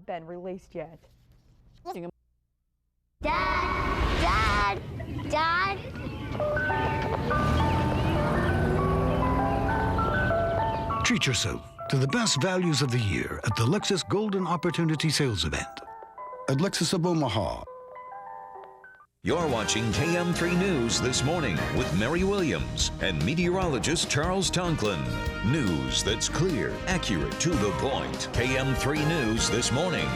been released yet. Dad! Treat yourself to the best values of the year at the Lexus Golden Opportunity Sales Event at Lexus of Omaha. You're watching KM3 News This Morning with Mary Williams and meteorologist Charles Thongklin. News that's clear, accurate, to the point. KM3 News This Morning.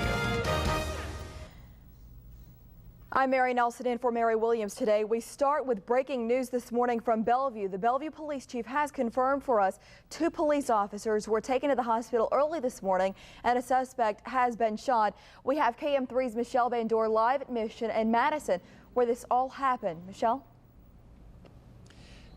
I'm Mary Nelson in for Mary Williams today. We start with breaking news this morning from Bellevue. The Bellevue police chief has confirmed for us 2 police officers were taken to the hospital early this morning and a suspect has been shot. We have KM3's Michelle Bandur live at Mission and Madison where this all happened. Michelle?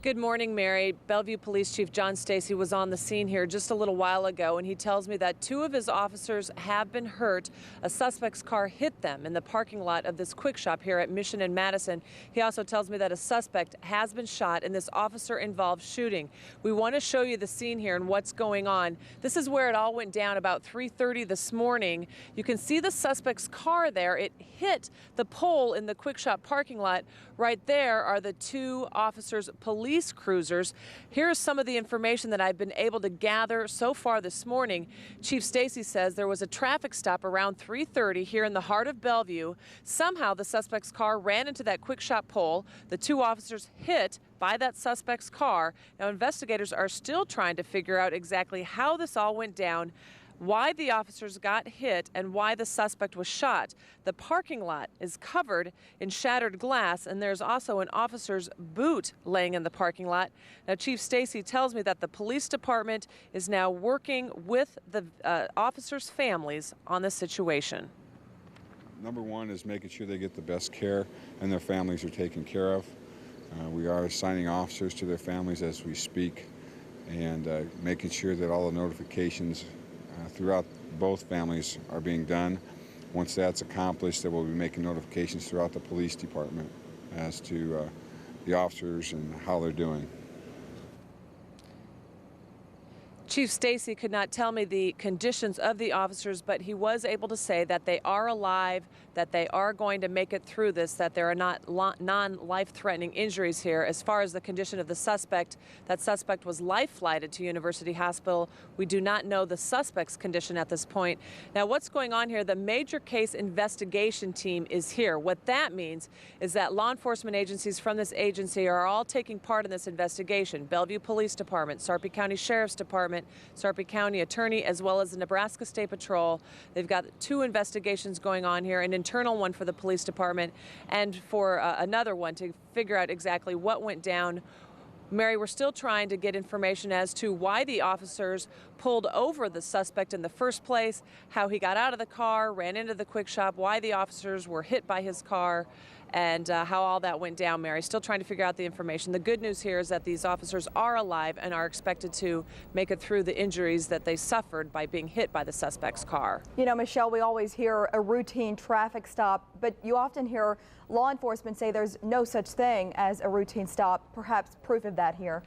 Good morning, Mary. Bellevue Police Chief John Stacy was on the scene here just a little while ago, and he tells me that 2 of his officers have been hurt. A suspect's car hit them in the parking lot of this quick shop here at Mission and Madison. He also tells me that a suspect has been shot in this officer-involved shooting. We want to show you the scene here and what's going on. This is where it all went down about 3:30 this morning. You can see the suspect's car there. It hit the pole in the quick shop parking lot. Right there are the 2 officers' police cruisers. Here's some of the information that I've been able to gather so far this morning. Chief Stacy says there was a traffic stop around 3:30 here in the heart of Bellevue. Somehow the suspect's car ran into that quick shop pole. The 2 officers hit by that suspect's car. Now investigators are still trying to figure out exactly how this all went down, why the officers got hit, and why the suspect was shot. The parking lot is covered in shattered glass, and there's also an officer's boot laying in the parking lot. Now, Chief Stacy tells me that the police department is now working with the officers' families on this situation. Number one is making sure they get the best care and their families are taken care of. We are assigning officers to their families as we speak and making sure that all the notifications throughout both families are being done. Once that's accomplished, then we'll be making notifications throughout the police department as to the officers and how they're doing. Chief Stacy could not tell me the conditions of the officers, but he was able to say that they are alive, that they are going to make it through this, that there are not non-life-threatening injuries here. As far as the condition of the suspect, that suspect was life-flighted to University Hospital. We do not know the suspect's condition at this point. Now, what's going on here? The major case investigation team is here. What that means is that law enforcement agencies from this agency are all taking part in this investigation. Bellevue Police Department, Sarpy County Sheriff's Department, Sarpy County Attorney, as well as the Nebraska State Patrol. They've got 2 investigations going on here, an internal one for the police department and for another one to figure out exactly what went down. Mary, we're still trying to get information as to why the officers pulled over the suspect in the first place, how he got out of the car, ran into the quick shop, why the officers were hit by his car, and how all that went down, Mary. Still trying to figure out the information. The good news here is that these officers are alive and are expected to make it through the injuries that they suffered by being hit by the suspect's car. You know, Michelle, we always hear a routine traffic stop, but you often hear law enforcement say there's no such thing as a routine stop. Perhaps proof of that here.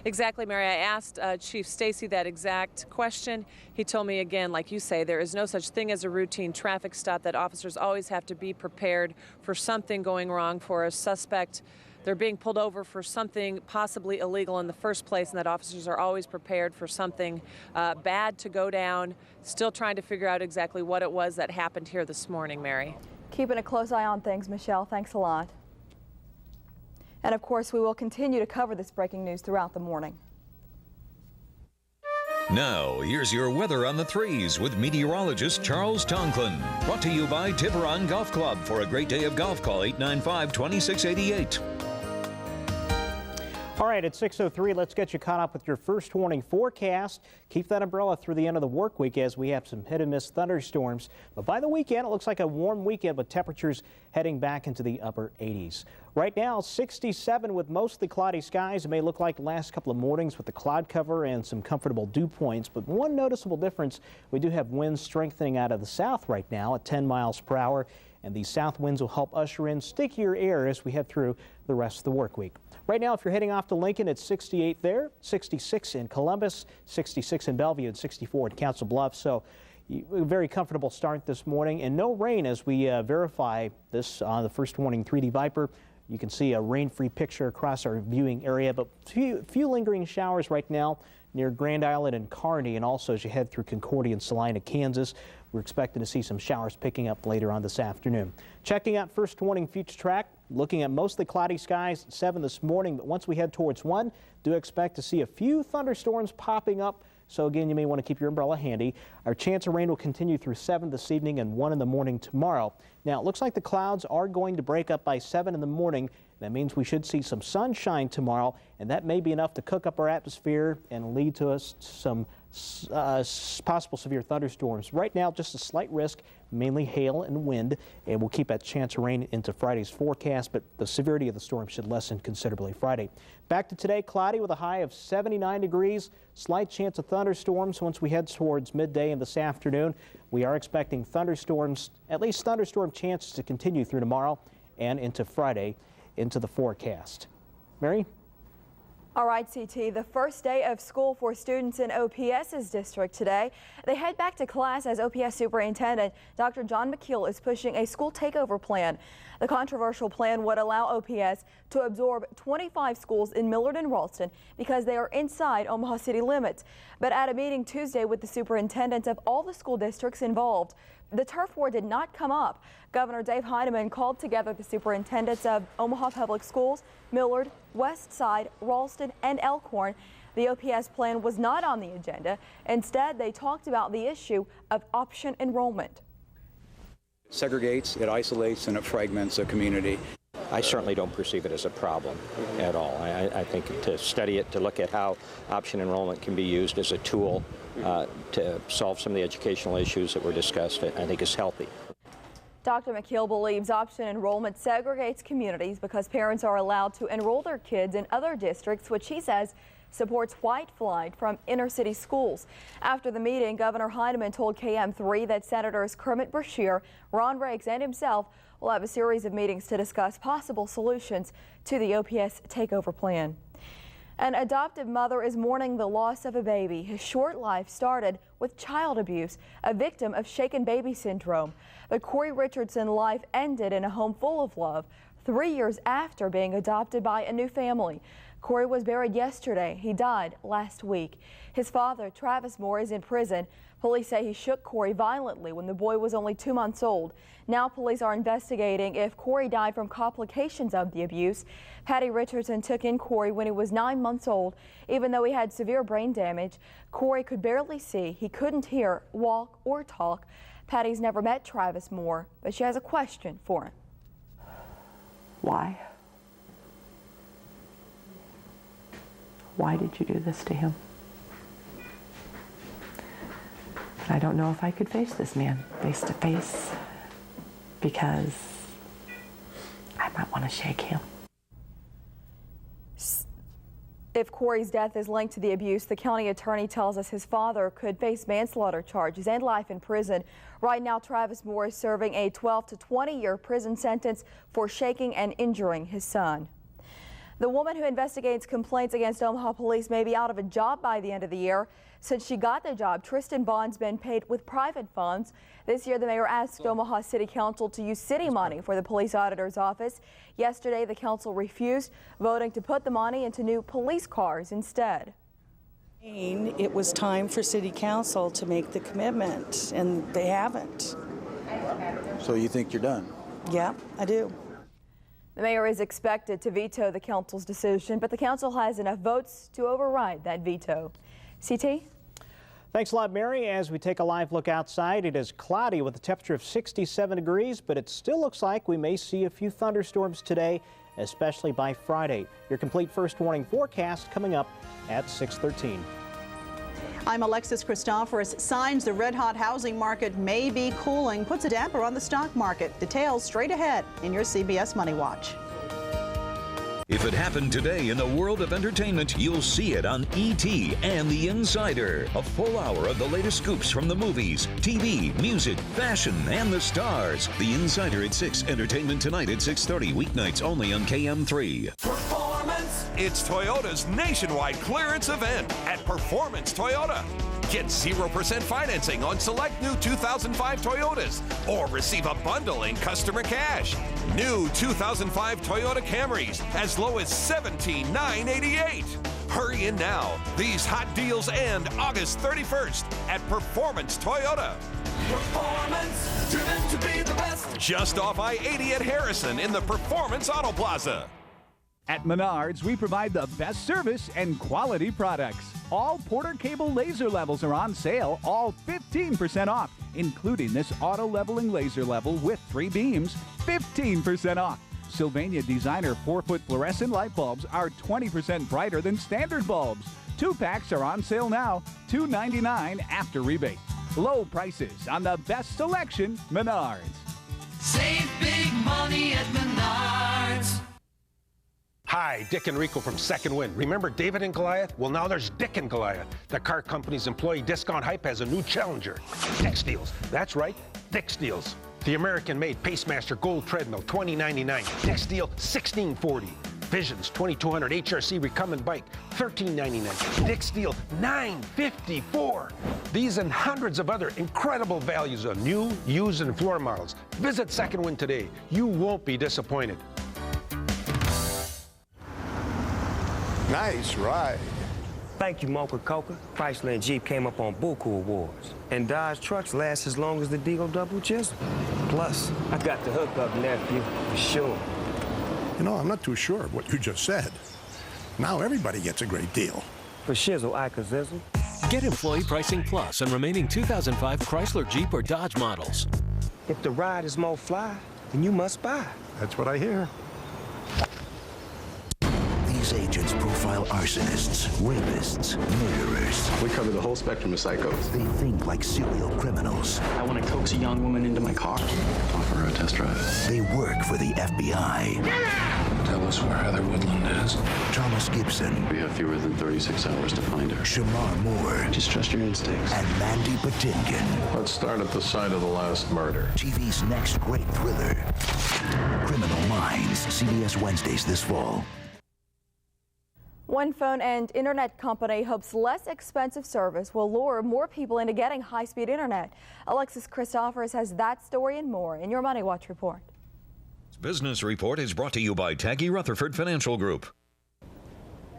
Exactly, Mary. I asked Chief Stacy that exact question. He told me again, like you say, there is no such thing as a routine traffic stop, that officers always have to be prepared for something going wrong, for a suspect. They're being pulled over for something possibly illegal in the first place, and that officers are always prepared for something bad to go down. Still trying to figure out exactly what it was that happened here this morning, Mary. Keeping a close eye on things, Michelle. Thanks a lot. And of course, we will continue to cover this breaking news throughout the morning. Now, here's your weather on the 3s with meteorologist Charles Thongklin. Brought to you by Tiburon Golf Club. For a great day of golf, call 895-2688. All right, at 6:03, let's get you caught up with your first warning forecast. Keep that umbrella through the end of the work week as we have some hit and miss thunderstorms. But by the weekend, it looks like a warm weekend with temperatures heading back into the upper 80s. Right now, 67 with mostly cloudy skies. It may look like the last couple of mornings with the cloud cover and some comfortable dew points. But one noticeable difference, we do have winds strengthening out of the south right now at 10 miles per hour. And these south winds will help usher in stickier air as we head through the rest of the work week. Right now, if you're heading off to Lincoln, it's 68 there, 66 in Columbus, 66 in Bellevue, and 64 in Council Bluffs. So A very comfortable start this morning, and no rain as we verify this on the First Warning 3D Viper. You can see a rain-free picture across our viewing area, but few lingering showers right now near Grand Island and Kearney, and also as you head through Concordia and Salina, Kansas. We're expecting to see some showers picking up later on this afternoon. Checking out First Warning Future Track, looking at mostly cloudy skies at 7 this morning, but once we head towards 1, do expect to see a few thunderstorms popping up. So again, you may want to keep your umbrella handy. Our chance of rain will continue through 7 this evening and 1 in the morning tomorrow. Now, it looks like the clouds are going to break up by 7 in the morning. That means we should see some sunshine tomorrow, and that may be enough to cook up our atmosphere and lead to us some possible severe thunderstorms. Right now, just a slight risk, mainly hail and wind, and we'll keep that chance of rain into Friday's forecast, but the severity of the storm should lessen considerably Friday. Back to today, cloudy with a high of 79 degrees, slight chance of thunderstorms once we head towards midday and this afternoon. We are expecting thunderstorms, at least thunderstorm chances to continue through tomorrow and into Friday into the forecast. Mary? All right, CT, the first day of school for students in OPS's district today. They head back to class as OPS Superintendent Dr. John McKeel is pushing a school takeover plan. The controversial plan would allow OPS to absorb 25 schools in Millard and Ralston because they are inside Omaha city limits. But at a meeting Tuesday with the superintendents of all the school districts involved, the turf war did not come up. Governor Dave Heineman called together the superintendents of Omaha Public Schools, Millard, West Side, Ralston, and Elkhorn. The OPS plan was not on the agenda. Instead, they talked about the issue of option enrollment. It segregates, it isolates, and it fragments a community. I certainly don't perceive it as a problem at all. I think to study it, to look at how option enrollment can be used as a tool to solve some of the educational issues that were discussed, I think is healthy. Dr. McKeel believes option enrollment segregates communities because parents are allowed to enroll their kids in other districts, which he says supports white flight from inner city schools. After the meeting, Governor Heineman told KM3 that Senators Kermit Brashear, Ron Rakes, and himself will have a series of meetings to discuss possible solutions to the OPS takeover plan. An adoptive mother is mourning the loss of a baby. His short life started with child abuse, a victim of shaken baby syndrome. But Corey Richardson's life ended in a home full of love 3 years after being adopted by a new family. Corey was buried yesterday. He died last week. His father, Travis Moore, is in prison. Police say he shook Corey violently when the boy was only 2 months old. Now police are investigating if Corey died from complications of the abuse. Patty Richardson took in Corey when he was 9 months old. Even though he had severe brain damage, Corey could barely see. He couldn't hear, walk, or talk. Patty's never met Travis Moore, but she has a question for him. Why? Why did you do this to him? I don't know if I could face this man face to face because I might want to shake him. If Corey's death is linked to the abuse, the county attorney tells us his father could face manslaughter charges and life in prison. Right now, Travis Moore is serving a 12 to 20-year prison sentence for shaking and injuring his son. The woman who investigates complaints against Omaha police may be out of a job by the end of the year. Since she got the job, Tristan Bond's been paid with private funds. This year, the mayor asked Omaha City Council to use city money for the police auditor's office. Yesterday, the council refused, voting to put the money into new police cars instead. It was time for city council to make the commitment, and they haven't. So you think you're done? Yeah, I do. The mayor is expected to veto the council's decision, but the council has enough votes to override that veto. CT? Thanks a lot, Mary. As we take a live look outside, it is cloudy with a temperature of 67 degrees, but it still looks like we may see a few thunderstorms today, especially by Friday. Your complete first warning forecast coming up at 6:13. I'm Alexis Christoforous. Signs the red-hot housing market may be cooling puts a damper on the stock market. Details straight ahead in your CBS Money Watch. If it happened today in the world of entertainment, you'll see it on E.T. and The Insider. A full hour of the latest scoops from the movies, TV, music, fashion, and the stars. The Insider at 6, entertainment tonight at 6:30, weeknights only on KM3. Performance! It's Toyota's nationwide clearance event at Performance Toyota. Get 0% financing on select new 2005 Toyotas or receive a bundle in customer cash. New 2005 Toyota Camrys as low as $17,988. Hurry in now. These hot deals end August 31st at Performance Toyota. Performance, driven to be the best. Just off I-80 at Harrison in the Performance Auto Plaza. At Menards, we provide the best service and quality products. All Porter cable laser levels are on sale, all 15% off, including this auto leveling laser level with 3 beams, 15% off. Sylvania Designer 4-foot fluorescent light bulbs are 20% brighter than standard bulbs. 2-packs are on sale now, $2.99 after rebate. Low prices on the best selection, Menards. Save big money at Menards. Hi, Dick and Rico from Second Wind. Remember David and Goliath? Well, now there's Dick and Goliath. The car company's employee discount hype has a new challenger. Dick Steals. That's right, Dick Steals. The American-made Pacemaster Gold Treadmill, $20.99. Dick Steal, $16.40. Visions 2200 HRC recumbent bike, $13.99. Dick Steal, $9.54. These and hundreds of other incredible values on new, used, and floor models. Visit Second Wind today. You won't be disappointed. Nice ride. Thank you, Mocha Coca. Chrysler and Jeep came up on Buku Awards. And Dodge trucks last as long as the Deagle Double Chisel. Plus, I got the hookup, nephew, for sure. You know, I'm not too sure of what you just said. Now everybody gets a great deal. For shizzle, Ika Zizzle. Get Employee Pricing Plus on remaining 2005 Chrysler, Jeep, or Dodge models. If the ride is more fly, then you must buy. That's what I hear. These agents profile arsonists, rapists, murderers. We cover the whole spectrum of psychos. They think like serial criminals. I want to coax a young woman into my car. Offer her a test drive. They work for the FBI. Tell us where Heather Woodland is. Thomas Gibson. We have fewer than 36 hours to find her. Shamar Moore. Just trust your instincts. And Mandy Patinkin. Let's start at the site of the last murder. TV's next great thriller. Criminal Minds. CBS Wednesdays this fall. One phone and internet company hopes less expensive service will lure more people into getting high-speed internet. Alexis Christophorus has that story and more in your Money Watch report. This business report is brought to you by Taggy Rutherford Financial Group.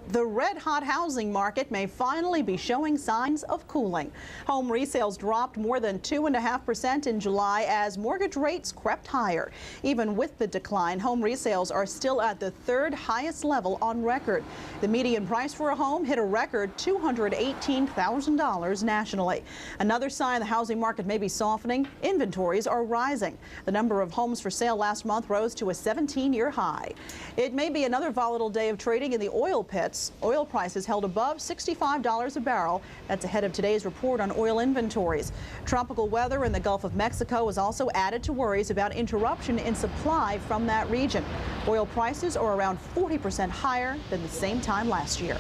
The red-hot housing market may finally be showing signs of cooling. Home resales dropped more than 2.5% in July as mortgage rates crept higher. Even with the decline, home resales are still at the 3rd highest level on record. The median price for a home hit a record $218,000 nationally. Another sign the housing market may be softening, inventories are rising. The number of homes for sale last month rose to a 17-year high. It may be another volatile day of trading in the oil pits. Oil prices held above $65 a barrel. That's ahead of today's report on oil inventories. Tropical weather in the Gulf of Mexico has also added to worries about interruption in supply from that region. Oil prices are around 40% higher than the same time last year.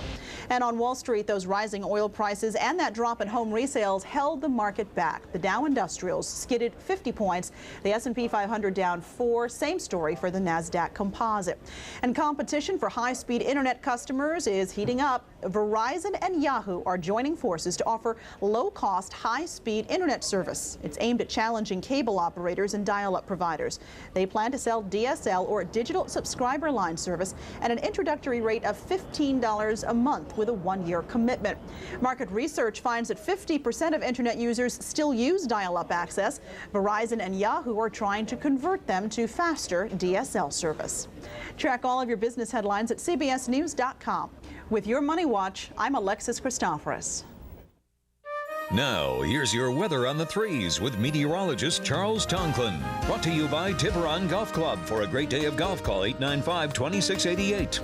And on Wall Street, those rising oil prices and that drop in home resales held the market back. The Dow Industrials skidded 50 points. The S&P 500 down 4. Same story for the NASDAQ Composite. And competition for high-speed internet customers is heating up. Verizon and Yahoo are joining forces to offer low-cost, high-speed internet service. It's aimed at challenging cable operators and dial-up providers. They plan to sell DSL or digital subscriber line service at an introductory rate of $15 a month with a 1-year commitment. Market research finds that 50% of internet users still use dial-up access. Verizon and Yahoo are trying to convert them to faster DSL service. Track all of your business headlines at cbsnews.com. With your Money Watch, I'm Alexis Christophorus. Now, here's your weather on the 3s with meteorologist Charles Thongklin. Brought to you by Tiburon Golf Club. For a great day of golf, call 895-2688.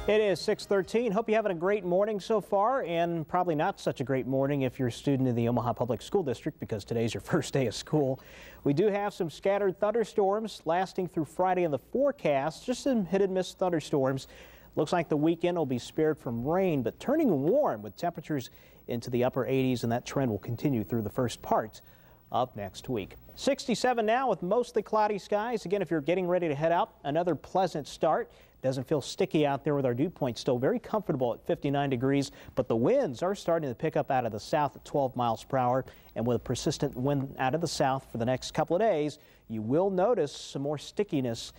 It is 6:13. Hope you're having a great morning so far, and probably not such a great morning if you're a student in the Omaha Public School District, because today's your first day of school. We do have some scattered thunderstorms lasting through Friday in the forecast, just some hit-and-miss thunderstorms. Looks like the weekend will be spared from rain, but turning warm with temperatures into the upper 80s, and that trend will continue through the first part of next week. 67 now with mostly cloudy skies. Again, if you're getting ready to head out, another pleasant start. Doesn't feel sticky out there with our dew point still very comfortable at 59 degrees, but the winds are starting to pick up out of the south at 12 miles per hour. And with a persistent wind out of the south for the next couple of days, you will notice some more stickiness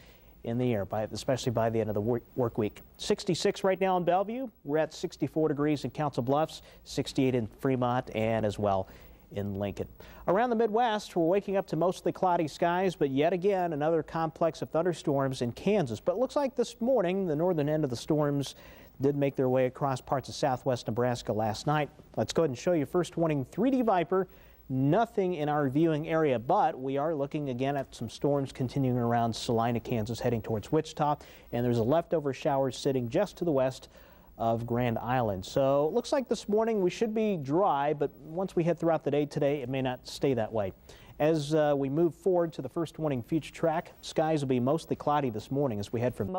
in the air, especially by the end of the work week. 66 right now in Bellevue. We're at 64 degrees in Council Bluffs, 68 in Fremont, and as well in Lincoln. Around the Midwest, we're waking up to mostly cloudy skies, but yet again another complex of thunderstorms in Kansas. But it looks like this morning the northern end of the storms did make their way across parts of southwest Nebraska last night. Let's go ahead and show you first warning 3D Viper. Nothing in our viewing area, but we are looking again at some storms continuing around Salina, Kansas, heading towards Wichita, and there's a leftover shower sitting just to the west of Grand Island. So it looks like this morning we should be dry, but once we head throughout the day today, it may not stay that way. As we move forward to the first warning future track, skies will be mostly cloudy this morning as we head from